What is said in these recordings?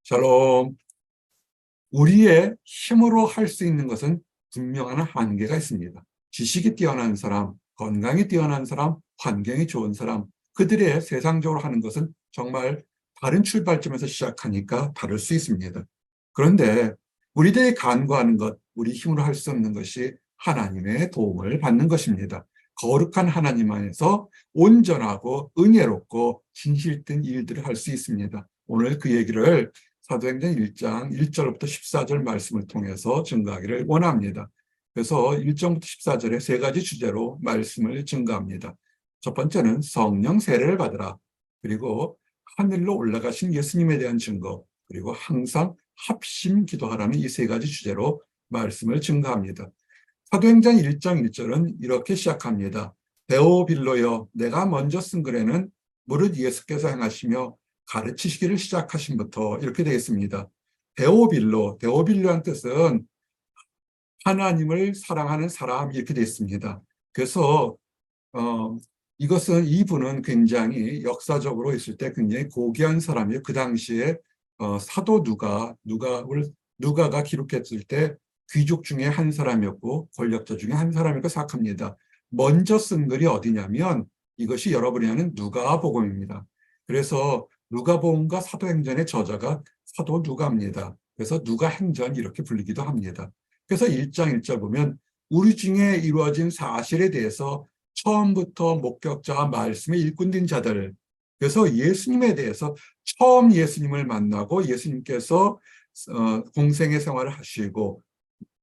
샬롬. 우리의 힘으로 할 수 있는 것은 분명한 한계가 있습니다. 지식이 뛰어난 사람, 건강이 뛰어난 사람, 환경이 좋은 사람, 그들의 세상적으로 하는 것은 정말 다른 출발점에서 시작하니까 다를 수 있습니다. 그런데 우리들이 간구하는 것, 우리 힘으로 할 수 없는 것이 하나님의 도움을 받는 것입니다. 거룩한 하나님 안에서 온전하고 은혜롭고 진실된 일들을 할 수 있습니다. 오늘 그 얘기를 사도행전 1장 1절부터 14절 말씀을 통해서 증거하기를 원합니다. 그래서 1절부터 14절에 세 가지 주제로 말씀을 증거합니다. 첫 번째는 성령 세례를 받으라. 그리고 하늘로 올라가신 예수님에 대한 증거. 그리고 항상 합심 기도하라는 이 세 가지 주제로 말씀을 증거합니다. 사도행전 1장 1절은 이렇게 시작합니다. 데오빌로여, 내가 먼저 쓴 글에는 무릇 예수께서 행하시며 가르치시기를 시작하신부터 이렇게 되겠습니다. 데오빌로한 뜻은 하나님을 사랑하는 사람 이렇게 되어 있습니다. 그래서 이것은 이분은 굉장히 역사적으로 있을 때 굉장히 고귀한 사람이에요. 그 당시에 사도 누가가 기록했을 때 귀족 중에 한 사람이었고 권력자 중에 한 사람이라고 생각합니다. 먼저 쓴 글이 어디냐면 이것이 여러분이 아는 누가복음입니다. 그래서 누가복음과 사도행전의 저자가 사도 누가입니다. 그래서 누가행전 이렇게 불리기도 합니다. 그래서 1장 1절 보면 우리 중에 이루어진 사실에 대해서 처음부터 목격자와 말씀의 일꾼된 자들, 그래서 예수님에 대해서 처음 예수님을 만나고 예수님께서 공생의 생활을 하시고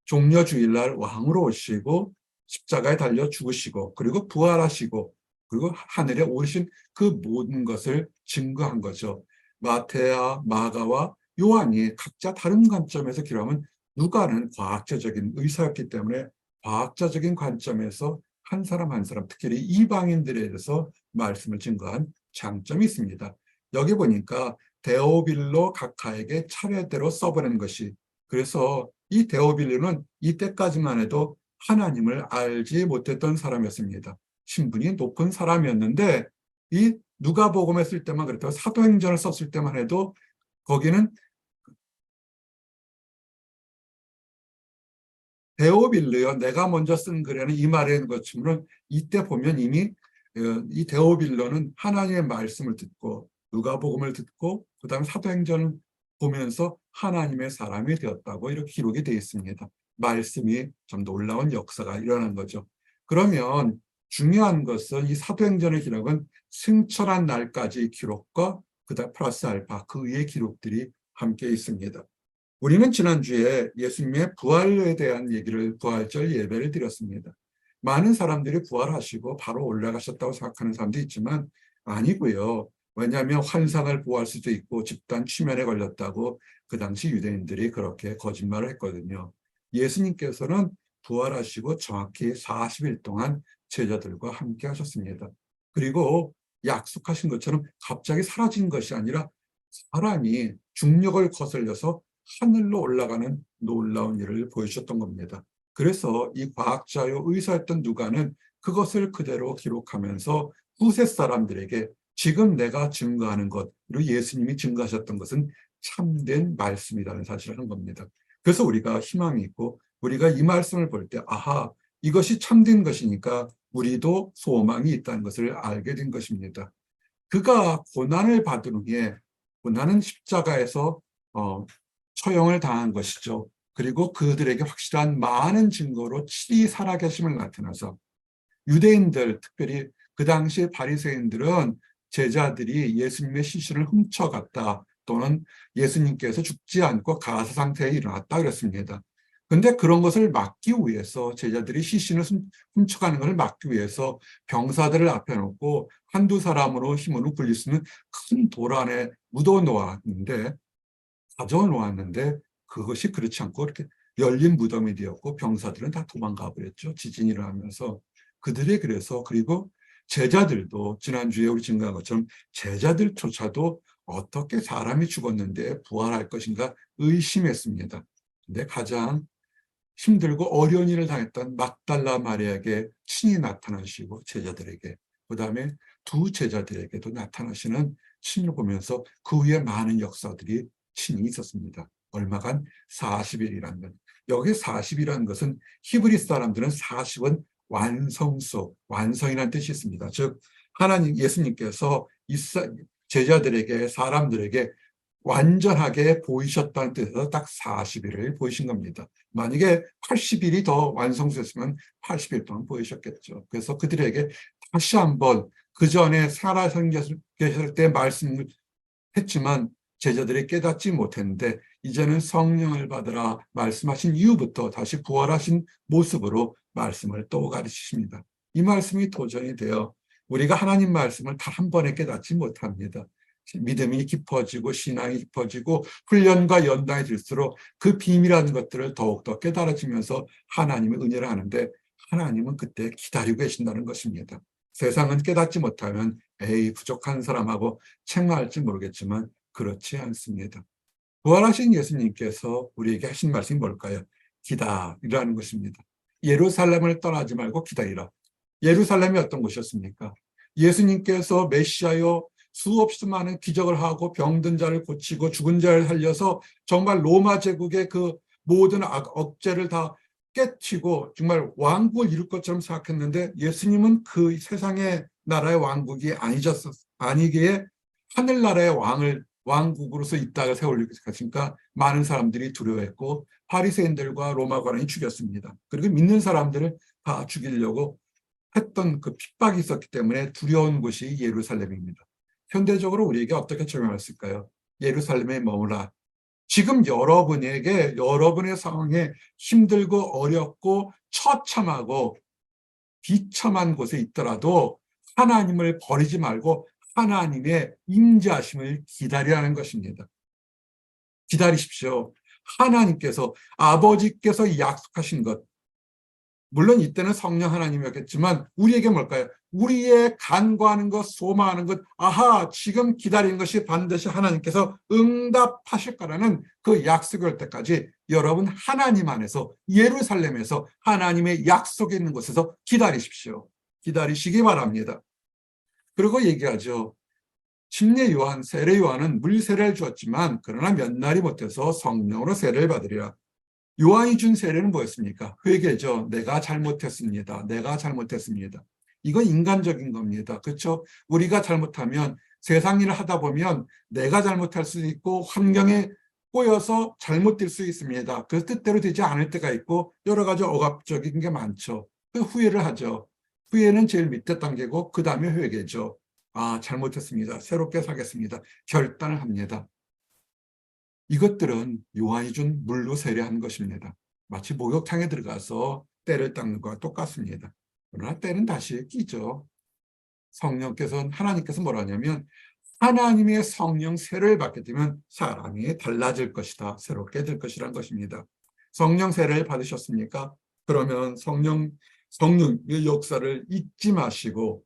종려주일날 왕으로 오시고 십자가에 달려 죽으시고 그리고 부활하시고 그리고 하늘에 오르신 그 모든 것을 증거한 거죠. 마태와 마가와 요한이 각자 다른 관점에서 기록하면 누가는 과학자적인 의사였기 때문에 과학자적인 관점에서 한 사람 한 사람, 특히 이방인들에 대해서 말씀을 증거한 장점이 있습니다. 여기 보니까 데오빌로 각하에게 차례대로 써보낸 것이, 그래서 이 데오빌로는 이때까지만 해도 하나님을 알지 못했던 사람이었습니다. 신분이 높은 사람이었는데 이 누가복음에 쓸 때만 그랬다고 사도행전을 썼을 때만 해도 거기는 데오빌로요, 내가 먼저 쓴 글에는 이 말인 것처럼 이때 보면 이미 이 데오빌로는 하나님의 말씀을 듣고 누가복음을 듣고 그 다음에 사도행전을 보면서 하나님의 사람이 되었다고 이렇게 기록이 되어 있습니다. 말씀이 좀 놀라운 역사가 일어난 거죠. 그러면 중요한 것은 이 사도행전의 기록은 승천한 날까지 기록과 그다음 플러스 알파 그 위의 기록들이 함께 있습니다. 우리는 지난주에 예수님의 부활에 대한 얘기를, 부활절 예배를 드렸습니다. 많은 사람들이 부활하시고 바로 올라가셨다고 생각하는 사람도 있지만 아니고요. 왜냐하면 환상을 보호할 수도 있고 집단 취면에 걸렸다고 그 당시 유대인들이 그렇게 거짓말을 했거든요. 예수님께서는 부활하시고 정확히 40일 동안 제자들과 함께 하셨습니다. 그리고 약속하신 것처럼 갑자기 사라진 것이 아니라 사람이 중력을 거슬려서 하늘로 올라가는 놀라운 일을 보여주셨던 겁니다. 그래서 이 과학자요 의사였던 누가는 그것을 그대로 기록하면서 후세 사람들에게 지금 내가 증거하는 것, 그리고 예수님이 증거하셨던 것은 참된 말씀이라는 사실을 한 겁니다. 그래서 우리가 희망이 있고 우리가 이 말씀을 볼 때 아하, 이것이 참된 것이니까 우리도 소망이 있다는 것을 알게 된 것입니다. 그가 고난을 받은 후에, 고난은 십자가에서 처형을 당한 것이죠. 그리고 그들에게 확실한 많은 증거로 칠이 살아계심을 나타나서 유대인들, 특별히 그 당시 바리새인들은 제자들이 예수님의 시신을 훔쳐갔다 또는 예수님께서 죽지 않고 가사 상태에 일어났다 그랬습니다. 그런데 그런 것을 막기 위해서, 제자들이 시신을 훔쳐가는 것을 막기 위해서 병사들을 앞에 놓고 한두 사람으로 힘으로 굴릴 수 있는 큰 돌 안에 묻어 놓았는데, 가져 놓았는데 그것이 그렇지 않고 이렇게 열린 무덤이 되었고 병사들은 다 도망가 버렸죠. 지진이 일어나면서. 그들이 그래서, 그리고 제자들도 지난주에 우리 증거한 것처럼 제자들조차도 어떻게 사람이 죽었는데 부활할 것인가 의심했습니다. 근데 가장 힘들고 어려운 일을 당했던 막달라 마리아에게 친히 나타나시고 제자들에게, 그 다음에 두 제자들에게도 나타나시는 신을 보면서 그 위에 많은 역사들이 친히 있었습니다. 얼마간? 40일이라는 것. 여기 40이라는 것은 히브리 사람들은 40은 완성수, 완성이라는 뜻이 있습니다. 즉 하나님 예수님께서 제자들에게 사람들에게 완전하게 보이셨다는 뜻에서 딱 40일을 보이신 겁니다. 만약에 80일이 더 완성수였으면 80일 동안 보이셨겠죠. 그래서 그들에게 다시 한번 그 전에 살아계실 때 말씀을 했지만 제자들이 깨닫지 못했는데 이제는 성령을 받으라 말씀하신 이후부터 다시 부활하신 모습으로 말씀을 또 가르치십니다. 이 말씀이 도전이 되어 우리가 하나님 말씀을 단 한 번에 깨닫지 못합니다. 믿음이 깊어지고 신앙이 깊어지고 훈련과 연단이 들수록 그 비밀한 것들을 더욱더 깨달아지면서 하나님의 은혜를 하는데 하나님은 그때 기다리고 계신다는 것입니다. 세상은 깨닫지 못하면 에이 부족한 사람하고 책망할지 모르겠지만 그렇지 않습니다. 부활하신 예수님께서 우리에게 하신 말씀이 뭘까요? 기다리라는 것입니다. 예루살렘을 떠나지 말고 기다리라. 예루살렘이 어떤 곳이었습니까? 예수님께서 메시아요 수없이 많은 기적을 하고 병든 자를 고치고 죽은 자를 살려서 정말 로마 제국의 그 모든 억제를 다 깨치고 정말 왕국을 이룰 것처럼 생각했는데 예수님은 그 세상의 나라의 왕국이 아니기에 하늘나라의 왕국으로서 이 땅을 세우려고 하니까 많은 사람들이 두려워했고 바리새인들과 로마 관원이 죽였습니다. 그리고 믿는 사람들을 다 죽이려고 했던 그 핍박이 있었기 때문에 두려운 곳이 예루살렘입니다. 현대적으로 우리에게 어떻게 적용했을까요? 예루살렘에 머무라. 지금 여러분에게 여러분의 상황에 힘들고 어렵고 처참하고 비참한 곳에 있더라도 하나님을 버리지 말고 하나님의 임재하심을 기다리라는 것입니다. 기다리십시오. 하나님께서 아버지께서 약속하신 것, 물론 이때는 성령 하나님이었겠지만 우리에게 뭘까요? 우리의 간구하는 것, 소망하는 것, 아하, 지금 기다리는 것이 반드시 하나님께서 응답하실 거라는 그 약속이 올 때까지 여러분 하나님 안에서 예루살렘에서 하나님의 약속이 있는 곳에서 기다리십시오. 기다리시기 바랍니다. 그리고 얘기하죠. 침례 요한, 세례 요한은 물 세례를 주었지만 그러나 몇 날이 못해서 성령으로 세례를 받으리라. 요한이 준 세례는 뭐였습니까? 회개죠. 내가 잘못했습니다. 내가 잘못했습니다. 이건 인간적인 겁니다. 그렇죠? 우리가 잘못하면 세상 일을 하다 보면 내가 잘못할 수도 있고 환경에 꼬여서 잘못될 수 있습니다. 그 뜻대로 되지 않을 때가 있고 여러 가지 억압적인 게 많죠. 그 후회를 하죠. 후회는 제일 밑에 단계고 그 다음에 회개죠. 아, 잘못했습니다. 새롭게 살겠습니다. 결단을 합니다. 이것들은 요한이 준 물로 세례한 것입니다. 마치 목욕탕에 들어가서 때를 닦는 것과 똑같습니다. 그러나 때는 다시 끼죠. 하나님께서 뭐라 하냐면 하나님의 성령 세례를 받게 되면 사람이 달라질 것이다. 새롭게 될 것이라는 것입니다. 성령 세례를 받으셨습니까? 그러면 성령의 역사를 잊지 마시고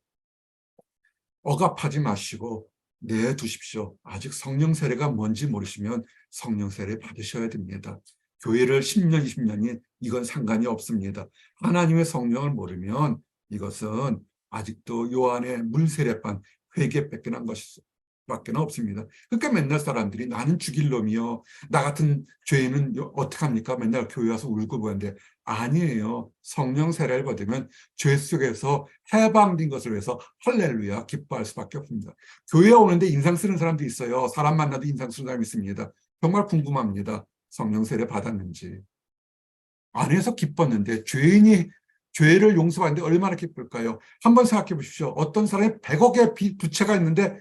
억압하지 마시고 내두십시오. 아직 성령 세례가 뭔지 모르시면 성령 세례 받으셔야 됩니다. 교회를 10년, 20년이 이건 상관이 없습니다. 하나님의 성령을 모르면 이것은 아직도 요한의 물세례반 회개밖에 난 것밖에 없습니다. 그러니까 맨날 사람들이 나는 죽일 놈이요. 나 같은 죄인은 어떡합니까? 맨날 교회 와서 울고 보는데 아니에요. 성령 세례를 받으면 죄 속에서 해방된 것을 위해서 할렐루야 기뻐할 수밖에 없습니다. 교회에 오는데 인상 쓰는 사람도 있어요. 사람 만나도 인상 쓰는 사람이 있습니다. 정말 궁금합니다. 성령 세례 받았는지. 안에서 기뻤는데 죄를 용서받는데 얼마나 기쁠까요? 한번 생각해 보십시오. 어떤 사람이 100억의 부채가 있는데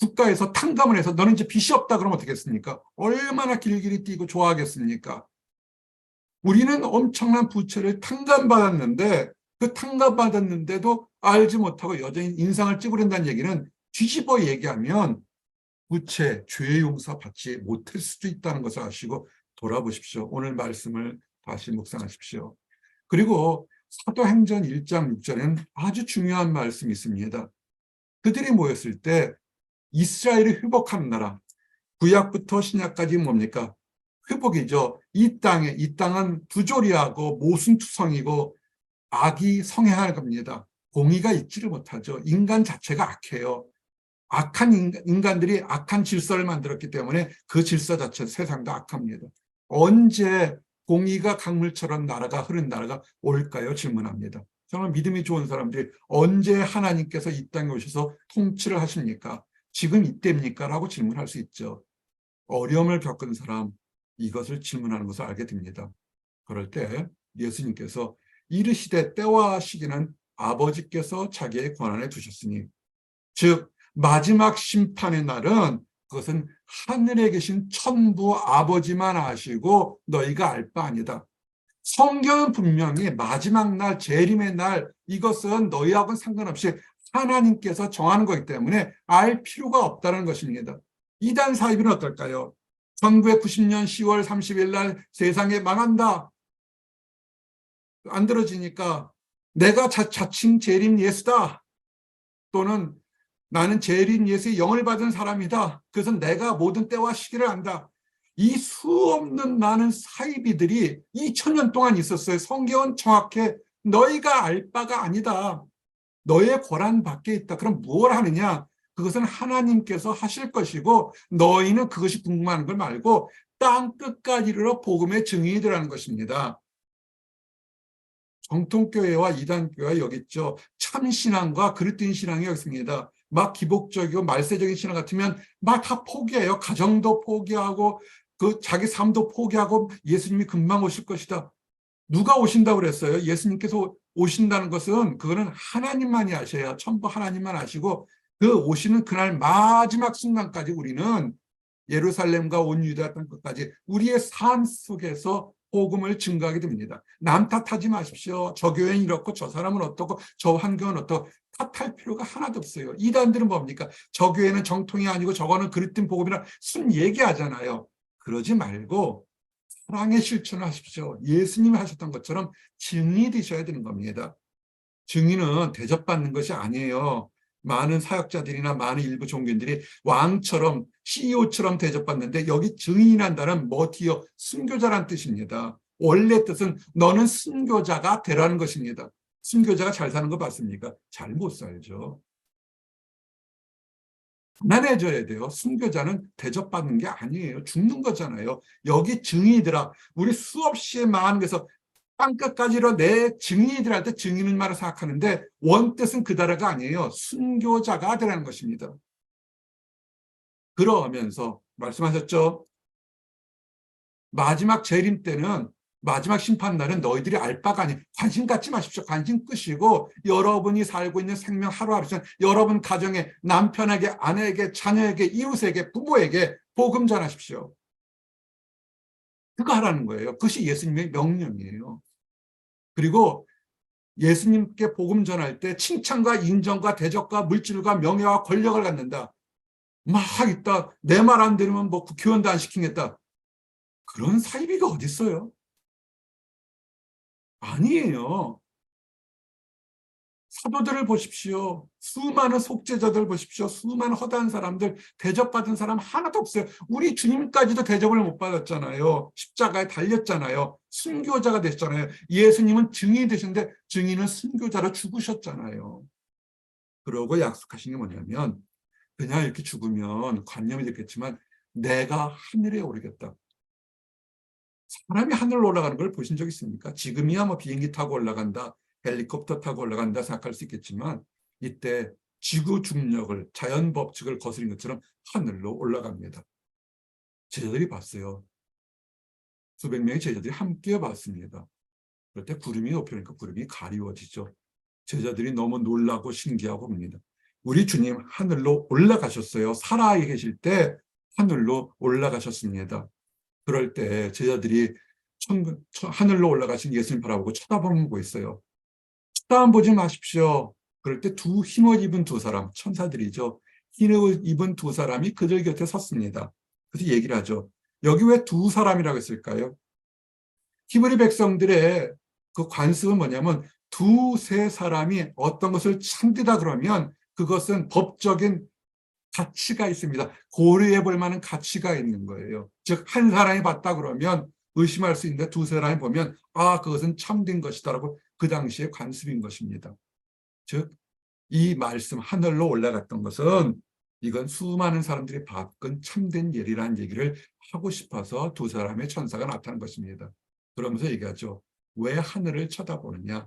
국가에서 탕감을 해서 너는 이제 빚이 없다 그러면 어떻겠습니까? 얼마나 길길이 뛰고 좋아하겠습니까? 우리는 엄청난 부채를 탕감받았는데 그 탕감받았는데도 알지 못하고 여전히 인상을 찌푸린다는 얘기는 뒤집어 얘기하면 부채, 죄 용서 받지 못할 수도 있다는 것을 아시고 돌아보십시오. 오늘 말씀을 다시 묵상하십시오. 그리고 사도행전 1장 6절에는 아주 중요한 말씀이 있습니다. 그들이 모였을 때 이스라엘이 회복하는 나라, 구약부터 신약까지 뭡니까? 회복이죠. 이 땅은 부조리하고 모순투성이고 악이 성행할 겁니다. 공의가 있지를 못하죠. 인간 자체가 악해요. 악한 인간들이 악한 질서를 만들었기 때문에 그 질서 자체 세상도 악합니다. 언제 공의가 강물처럼 흐른 나라가 올까요? 질문합니다. 정말 믿음이 좋은 사람들이 언제 하나님께서 이 땅에 오셔서 통치를 하십니까? 지금 이때입니까? 라고 질문할 수 있죠. 어려움을 겪은 사람, 이것을 질문하는 것을 알게 됩니다. 그럴 때 예수님께서 이르시되 때와 시기는 아버지께서 자기의 권한에 두셨으니, 즉 마지막 심판의 날은 그것은 하늘에 계신 천부 아버지만 아시고 너희가 알 바 아니다. 성경은 분명히 마지막 날, 재림의 날, 이것은 너희하고는 상관없이 하나님께서 정하는 거기 때문에 알 필요가 없다는 것입니다. 이단 사이비는 어떨까요? 1990년 10월 30일 날 세상에 망한다, 안 들어지니까 내가 자칭 재림 예수다, 또는 나는 재림 예수의 영을 받은 사람이다, 그래서 내가 모든 때와 시기를 안다. 이 수없는 많은 사이비들이 2000년 동안 있었어요. 성경은 정확해 너희가 알 바가 아니다, 너의 권한 밖에 있다. 그럼 무엇을 하느냐? 그것은 하나님께서 하실 것이고 너희는 그것이 궁금한 걸 말고 땅 끝까지 이르러 복음의 증인이 되라는 것입니다. 정통교회와 이단교회가 여기 있죠. 참신앙과 그릇된 신앙이 여기 있습니다. 막 기복적이고 말세적인 신앙 같으면 막 다 포기해요. 가정도 포기하고 그 자기 삶도 포기하고 예수님이 금방 오실 것이다. 누가 오신다고 그랬어요? 예수님께서 오신다는 것은 그거는 하나님만이 아셔야, 전부 하나님만 아시고 그 오시는 그날 마지막 순간까지 우리는 예루살렘과 온 유다 땅 끝까지 우리의 삶 속에서 복음을 증거하게 됩니다. 남 탓하지 마십시오. 저 교회는 이렇고 저 사람은 어떻고 저 환경은 어떻고 탓할 필요가 하나도 없어요. 이단들은 뭡니까? 저 교회는 정통이 아니고 저거는 그릇된 복음이라 순 얘기하잖아요. 그러지 말고 사랑의 실천을 하십시오. 예수님이 하셨던 것처럼 증인이 되셔야 되는 겁니다. 증인은 대접받는 것이 아니에요. 많은 사역자들이나 많은 일부 종교인들이 왕처럼 CEO처럼 대접받는데 여기 증인이란다는 머티어, 순교자란 뜻입니다. 원래 뜻은 너는 순교자가 되라는 것입니다. 순교자가 잘 사는 거 봤습니까? 잘 못 살죠. 가난해져야 돼요. 순교자는 대접받는 게 아니에요. 죽는 거잖아요. 여기 증인이더라. 우리 수없이 많은 데서 땅끝까지로 내 증인이들 할 때 증인은 말을 생각하는데 원뜻은 그 단어가 아니에요. 순교자가 되라는 것입니다. 그러면서 말씀하셨죠. 마지막 재림 때는, 마지막 심판날은 너희들이 알 바가 아니, 관심 갖지 마십시오. 관심 끄시고 여러분이 살고 있는 생명 하루하루 여러분 가정에, 남편에게, 아내에게, 자녀에게, 이웃에게, 부모에게 복음 전하십시오. 그거 하라는 거예요. 그것이 예수님의 명령이에요. 그리고 예수님께 복음 전할 때 칭찬과 인정과 대접과 물질과 명예와 권력을 갖는다. 막 있다. 내 말 안 들으면 뭐 국회의원도 안 시키겠다. 그런 사이비가 어디 있어요? 아니에요. 사도들을 보십시오. 수많은 속죄자들 보십시오. 수많은 허다한 사람들, 대접받은 사람 하나도 없어요. 우리 주님까지도 대접을 못 받았잖아요. 십자가에 달렸잖아요. 순교자가 됐잖아요. 예수님은 증인이 되셨는데 증인은 순교자로 죽으셨잖아요. 그러고 약속하신 게 뭐냐면 그냥 이렇게 죽으면 관념이 됐겠지만 내가 하늘에 오르겠다. 사람이 하늘로 올라가는 걸 보신 적 있습니까? 지금이야 뭐 비행기 타고 올라간다, 헬리콥터 타고 올라간다 생각할 수 있겠지만 이때 지구 중력을, 자연 법칙을 거스린 것처럼 하늘로 올라갑니다. 제자들이 봤어요. 수백 명의 제자들이 함께 봤습니다. 그럴 때 구름이 높으니까 구름이 가리워지죠. 제자들이 너무 놀라고 신기하고 합니다. 우리 주님 하늘로 올라가셨어요. 살아계 계실 때 하늘로 올라가셨습니다. 그럴 때 제자들이 하늘로 올라가신 예수님 바라보고 쳐다보고 있어요. 쳐다보지 마십시오. 그럴 때 흰옷 입은 두 사람, 천사들이죠. 흰옷 입은 두 사람이 그들 곁에 섰습니다. 그래서 얘기를 하죠. 여기 왜 두 사람이라고 했을까요? 히브리 백성들의 그 관습은 뭐냐면 두세 사람이 어떤 것을 참되다 그러면 그것은 법적인 가치가 있습니다. 고려해 볼 만한 가치가 있는 거예요. 즉, 한 사람이 봤다 그러면 의심할 수 있는데 두 사람이 보면 그것은 참된 것이다라고 그 당시에 관습인 것입니다. 즉, 이 말씀 하늘로 올라갔던 것은 이건 수많은 사람들이 겪은 참된 예리라는 얘기를 하고 싶어서 두 사람의 천사가 나타난 것입니다. 그러면서 얘기하죠. 왜 하늘을 쳐다보느냐?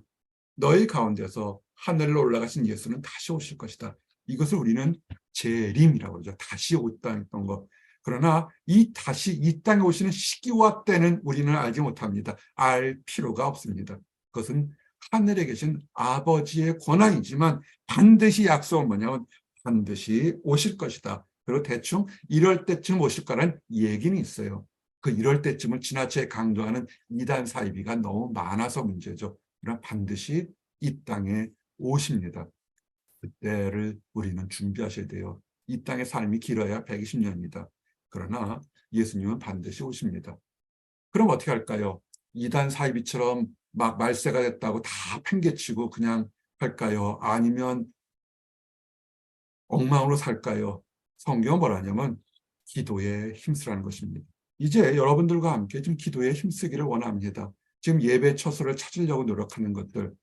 너희 가운데서 하늘로 올라가신 예수는 다시 오실 것이다. 이것을 우리는 재림이라고 그러죠. 다시 오다는 것. 그러나 이 다시 이 땅에 오시는 시기와 때는 우리는 알지 못합니다. 알 필요가 없습니다. 그것은 하늘에 계신 아버지의 권한이지만 반드시 약속은 뭐냐면 반드시 오실 것이다. 그리고 대충 이럴 때쯤 오실 거라는 얘기는 있어요. 그 이럴 때쯤을 지나치게 강조하는 이단 사이비가 너무 많아서 문제죠. 그러나 반드시 이 땅에 오십니다. 그때를 우리는 준비하셔야 돼요. 이 땅의 삶이 길어야 120년이다. 그러나 예수님은 반드시 오십니다. 그럼 어떻게 할까요? 이단 사이비처럼 막 말세가 됐다고 다 팽개치고 그냥 할까요? 아니면 엉망으로 살까요? 성경은 뭐라냐면 기도에 힘쓰라는 것입니다. 이제 여러분들과 함께 좀 기도에 힘쓰기를 원합니다. 지금 예배 처소를 찾으려고 노력하는 것들,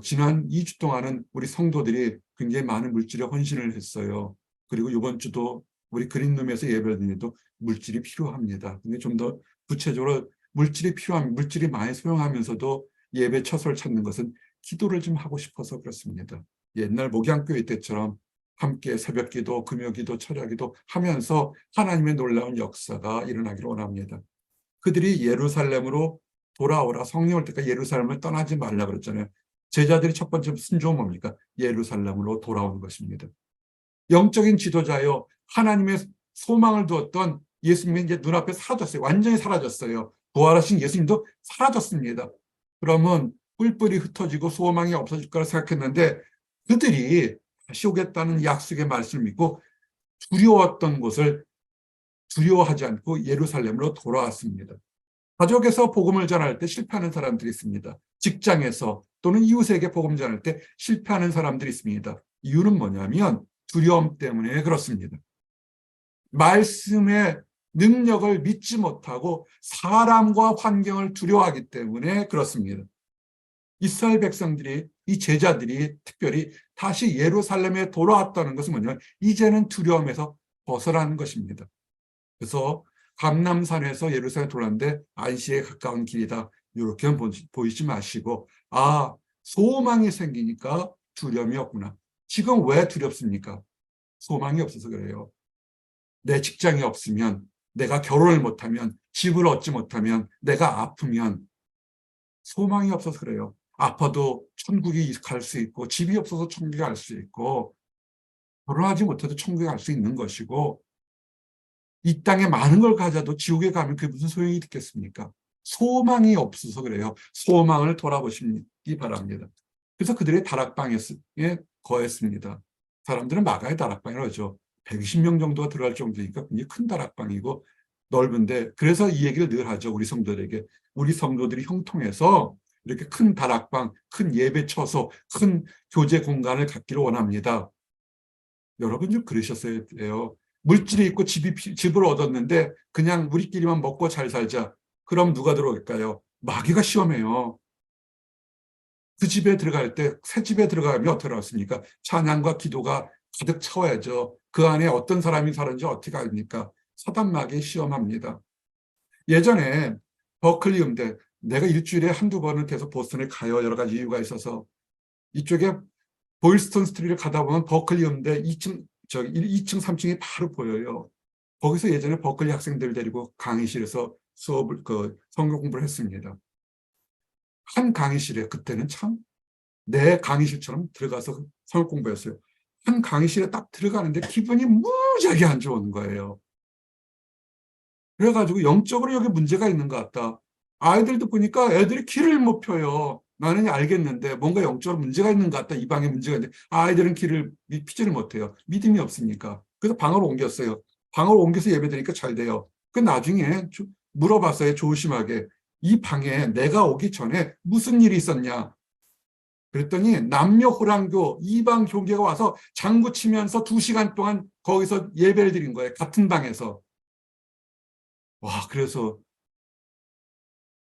지난 2주 동안은 우리 성도들이 굉장히 많은 물질에 헌신을 했어요. 그리고 이번 주도 우리 그린룸에서 예배를 드리도 물질이 필요합니다. 근데 좀 더 구체적으로 물질이 많이 소용하면서도 예배 처소를 찾는 것은 기도를 좀 하고 싶어서 그렇습니다. 옛날 목양교회 때처럼 함께 새벽기도, 금요기도, 철야기도 하면서 하나님의 놀라운 역사가 일어나기를 원합니다. 그들이 예루살렘으로 돌아오라, 성령 올 때까지 예루살렘을 떠나지 말라 그랬잖아요. 제자들이 첫 번째 순종은 뭡니까? 예루살렘으로 돌아오는 것입니다. 영적인 지도자요, 하나님의 소망을 두었던 예수님이 이제 눈앞에 사라졌어요. 완전히 사라졌어요. 부활하신 예수님도 사라졌습니다. 그러면 뿔뿔이 흩어지고 소망이 없어질 거라 생각했는데 그들이 다시 오겠다는 약속의 말씀을 믿고 두려웠던 곳을 두려워하지 않고 예루살렘으로 돌아왔습니다. 가족에서 복음을 전할 때 실패하는 사람들이 있습니다. 직장에서 또는 이웃에게 복음 전할 때 실패하는 사람들이 있습니다. 이유는 뭐냐면 두려움 때문에 그렇습니다. 말씀의 능력을 믿지 못하고 사람과 환경을 두려워하기 때문에 그렇습니다. 이스라엘 백성들이, 이 제자들이 특별히 다시 예루살렘에 돌아왔다는 것은 뭐냐면 이제는 두려움에서 벗어나는 것입니다. 그래서 감람산에서 예루살렘에 돌아왔는데 안식에 가까운 길이다. 이렇게 보이지 마시고 소망이 생기니까 두려움이 없구나. 지금 왜 두렵습니까? 소망이 없어서 그래요. 내 직장이 없으면, 내가 결혼을 못하면, 집을 얻지 못하면, 내가 아프면 소망이 없어서 그래요. 아파도 천국에 갈 수 있고 집이 없어서 천국에 갈 수 있고 결혼하지 못해도 천국에 갈 수 있는 것이고 이 땅에 많은 걸 가져도 지옥에 가면 그게 무슨 소용이 있겠습니까? 소망이 없어서 그래요. 소망을 돌아보시기 바랍니다. 그래서 그들의 다락방에 거했습니다. 사람들은 마가의 다락방이라고 하죠. 120명 정도가 들어갈 정도니까 굉장히 큰 다락방이고 넓은데 그래서 이 얘기를 늘 하죠. 우리 성도들에게. 우리 성도들이 형통해서 이렇게 큰 다락방, 큰 예배 처소, 큰 교제 공간을 갖기를 원합니다. 여러분 좀 그러셨어야 돼요. 물질이 있고 집을 얻었는데 그냥 우리끼리만 먹고 잘 살자. 그럼 누가 들어올까요? 마귀가 시험해요. 그 집에 들어갈 때, 새 집에 들어가면 어떻게 알았습니까? 찬양과 기도가 가득 차와야죠. 그 안에 어떤 사람이 사는지 어떻게 압니까? 사단 마귀 시험합니다. 예전에 버클리 음대, 내가 일주일에 한두 번은 계속 보스턴에 가요. 여러 가지 이유가 있어서. 이쪽에 보일스턴 스트리트를 가다 보면 버클리 음대 2층, 2층, 3층이 바로 보여요. 거기서 예전에 버클리 학생들 데리고 강의실에서 성경 공부를 했습니다. 한 강의실에 그때는 참 내 강의실처럼 들어가서 성경 공부했어요. 한 강의실에 딱 들어가는데 기분이 무지하게 안 좋은 거예요. 그래가지고 영적으로 여기 문제가 있는 것 같다. 아이들도 보니까 애들이 길을 못 펴요. 나는 알겠는데 뭔가 영적으로 문제가 있는 것 같다. 이 방에 문제가 있는데 아이들은 길을 피지를 못해요. 믿음이 없으니까. 그래서 방으로 옮겼어요. 방으로 옮겨서 예배드리니까 잘 돼요. 그 나중에 물어봤어요. 조심하게. 이 방에 내가 오기 전에 무슨 일이 있었냐. 그랬더니 남녀 호랑교 이방 교계가 와서 장구 치면서 2시간 동안 거기서 예배를 드린 거예요. 같은 방에서. 와, 그래서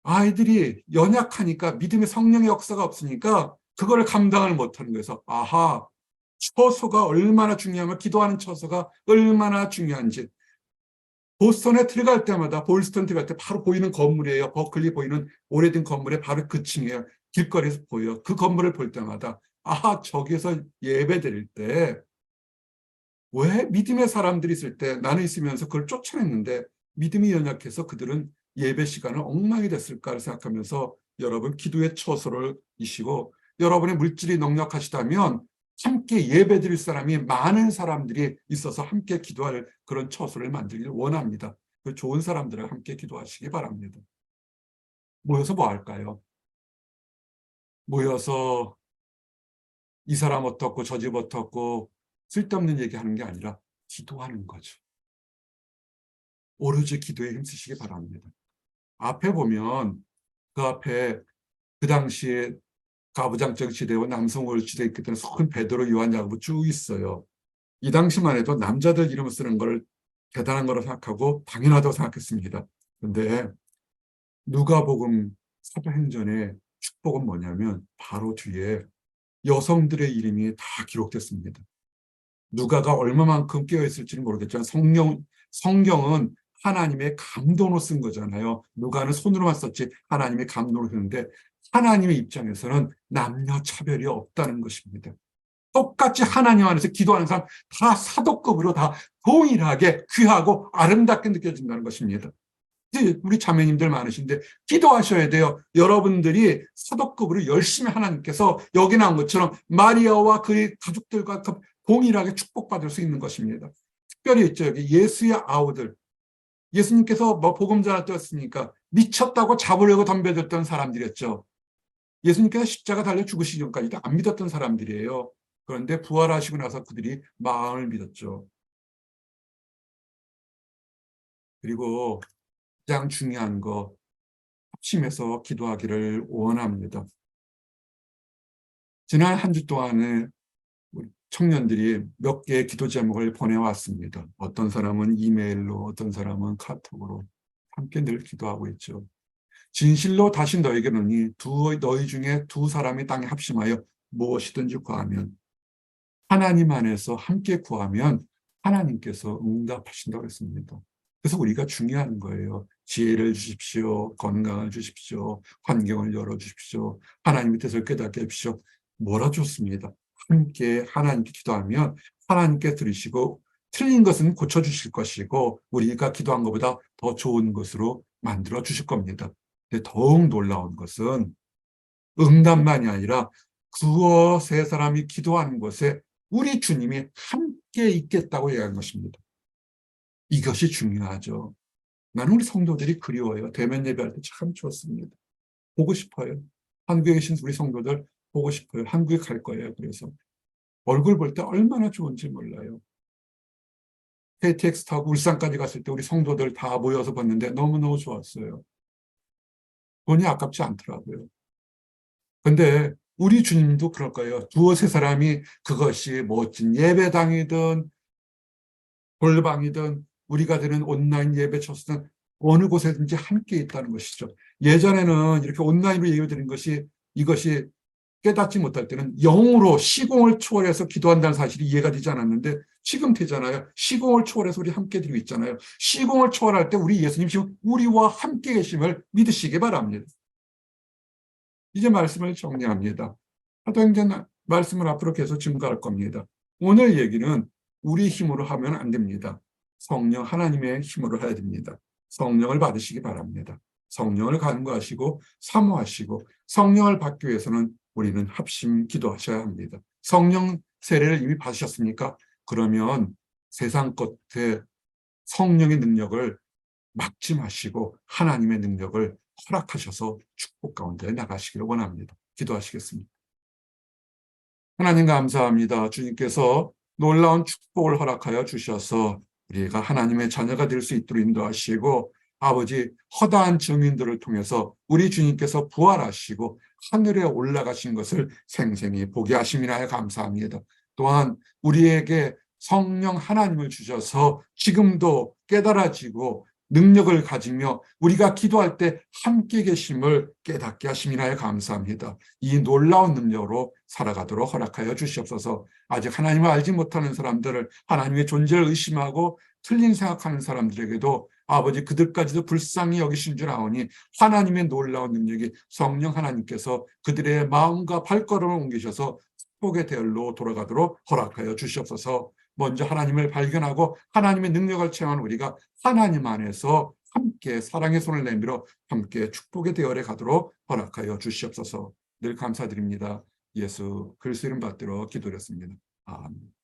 아이들이 연약하니까 믿음의 성령의 역사가 없으니까 그거를 감당을 못하는 거에서 아하, 처소가 얼마나 중요하면 기도하는 처소가 얼마나 중요한지. 보스턴에 들어갈 때마다 보일스턴 들어갈 때 바로 보이는 건물이에요. 버클리 보이는 오래된 건물에 바로 그 층이에요. 길거리에서 보여. 그 건물을 볼 때마다 저기서 예배 드릴 때 왜 믿음의 사람들이 있을 때 나는 있으면서 그걸 쫓아냈는데 믿음이 연약해서 그들은 예배 시간을 엉망이 됐을까를 생각하면서 여러분 기도의 처소를 이시고 여러분의 물질이 넉넉하시다면 함께 예배 드릴 사람이 많은 사람들이 있어서 함께 기도할 그런 처소를 만들기를 원합니다. 그 좋은 사람들과 함께 기도하시기 바랍니다. 모여서 뭐 할까요? 모여서 이 사람 어떻고 저 집 어떻고 쓸데없는 얘기하는 게 아니라 기도하는 거죠. 오로지 기도에 힘쓰시기 바랍니다. 앞에 보면 그 앞에 그 당시에 가부장적 시대와 남성을 시대 있기 때문에 큰 베드로, 요한, 야고보 쭉 있어요. 이 당시만 해도 남자들 이름 쓰는 걸 대단한 거로 생각하고 당연하다고 생각했습니다. 그런데 누가복음 사도행전의 축복은 뭐냐면 바로 뒤에 여성들의 이름이 다 기록됐습니다. 누가가 얼마만큼 깨어있을지는 모르겠지만 성경은 하나님의 감동으로 쓴 거잖아요. 누가는 손으로만 썼지 하나님의 감동으로 썼는데 하나님의 입장에서는 남녀 차별이 없다는 것입니다. 똑같이 하나님 안에서 기도하는 사람 다 사도급으로 다 동일하게 귀하고 아름답게 느껴진다는 것입니다. 우리 자매님들 많으신데 기도하셔야 돼요. 여러분들이 사도급으로 열심히 하나님께서 여기 나온 것처럼 마리아와 그의 가족들과 동일하게 축복받을 수 있는 것입니다. 특별히 있죠. 여기 예수의 아우들. 예수님께서 뭐 복음 전하셨으니까 미쳤다고 잡으려고 덤벼들던 사람들이었죠. 예수님께서 십자가 달려 죽으시기 전까지도 안 믿었던 사람들이에요. 그런데 부활하시고 나서 그들이 마음을 믿었죠. 그리고 가장 중요한 거 합심해서 기도하기를 원합니다. 지난 한 주 동안에 우리 청년들이 몇 개의 기도 제목을 보내왔습니다. 어떤 사람은 이메일로, 어떤 사람은 카톡으로 함께 늘 기도하고 있죠. 진실로 다시 너에게 이르노니 너희 중에 두 사람이 땅에 합심하여 무엇이든지 구하면 하나님 안에서 함께 구하면 하나님께서 응답하신다고 했습니다. 그래서 우리가 중요한 거예요. 지혜를 주십시오. 건강을 주십시오. 환경을 열어주십시오. 하나님의 뜻을 깨닫게 해주십시오. 뭐라 좋습니다. 함께 하나님께 기도하면 하나님께 들으시고 틀린 것은 고쳐주실 것이고 우리가 기도한 것보다 더 좋은 것으로 만들어 주실 겁니다. 근데 더욱 놀라운 것은 응답만이 아니라 두어 세 사람이 기도하는 곳에 우리 주님이 함께 있겠다고 얘기한 것입니다. 이것이 중요하죠. 나는 우리 성도들이 그리워요. 대면 예배할 때 참 좋습니다. 보고 싶어요. 한국에 계신 우리 성도들 보고 싶어요. 한국에 갈 거예요. 그래서 얼굴 볼 때 얼마나 좋은지 몰라요. KTX 타고 울산까지 갔을 때 우리 성도들 다 모여서 봤는데 너무너무 좋았어요. 돈이 아깝지 않더라고요. 근데 우리 주님도 그럴 거예요. 두어 세 사람이 그것이 멋진 예배당이든 골방이든 우리가 드는 온라인 예배 처소든 어느 곳에든지 함께 있다는 것이죠. 예전에는 이렇게 온라인으로 예배 드린 이것이 깨닫지 못할 때는 영으로 시공을 초월해서 기도한다는 사실이 이해가 되지 않았는데 지금 되잖아요. 시공을 초월해서 우리 함께 드리고 있잖아요. 시공을 초월할 때 우리 예수님 지금 우리와 함께 계심을 믿으시기 바랍니다. 이제 말씀을 정리합니다. 사도행전 말씀을 앞으로 계속 증거할 겁니다. 오늘 얘기는 우리 힘으로 하면 안 됩니다. 성령 하나님의 힘으로 해야 됩니다. 성령을 받으시기 바랍니다. 성령을 간구하시고 사모하시고 성령을 받기 위해서는 우리는 합심 기도하셔야 합니다. 성령 세례를 이미 받으셨습니까? 그러면 세상 것에 성령의 능력을 막지 마시고 하나님의 능력을 허락하셔서 축복 가운데 나가시기를 원합니다. 기도하시겠습니다. 하나님 감사합니다. 주님께서 놀라운 축복을 허락하여 주셔서 우리가 하나님의 자녀가 될 수 있도록 인도하시고 아버지 허다한 증인들을 통해서 우리 주님께서 부활하시고 하늘에 올라가신 것을 생생히 보게 하심이나에 감사합니다. 또한 우리에게 성령 하나님을 주셔서 지금도 깨달아지고 능력을 가지며 우리가 기도할 때 함께 계심을 깨닫게 하심이나에 감사합니다. 이 놀라운 능력으로 살아가도록 허락하여 주시옵소서. 아직 하나님을 알지 못하는 사람들을, 하나님의 존재를 의심하고 틀린 생각하는 사람들에게도 아버지 그들까지도 불쌍히 여기신 줄 아오니 하나님의 놀라운 능력이 성령 하나님께서 그들의 마음과 발걸음을 옮기셔서 축복의 대열로 돌아가도록 허락하여 주시옵소서. 먼저 하나님을 발견하고 하나님의 능력을 체험한 우리가 하나님 안에서 함께 사랑의 손을 내밀어 함께 축복의 대열에 가도록 허락하여 주시옵소서. 늘 감사드립니다. 예수 그리스도 이름 받들어 기도드렸습니다. 아멘.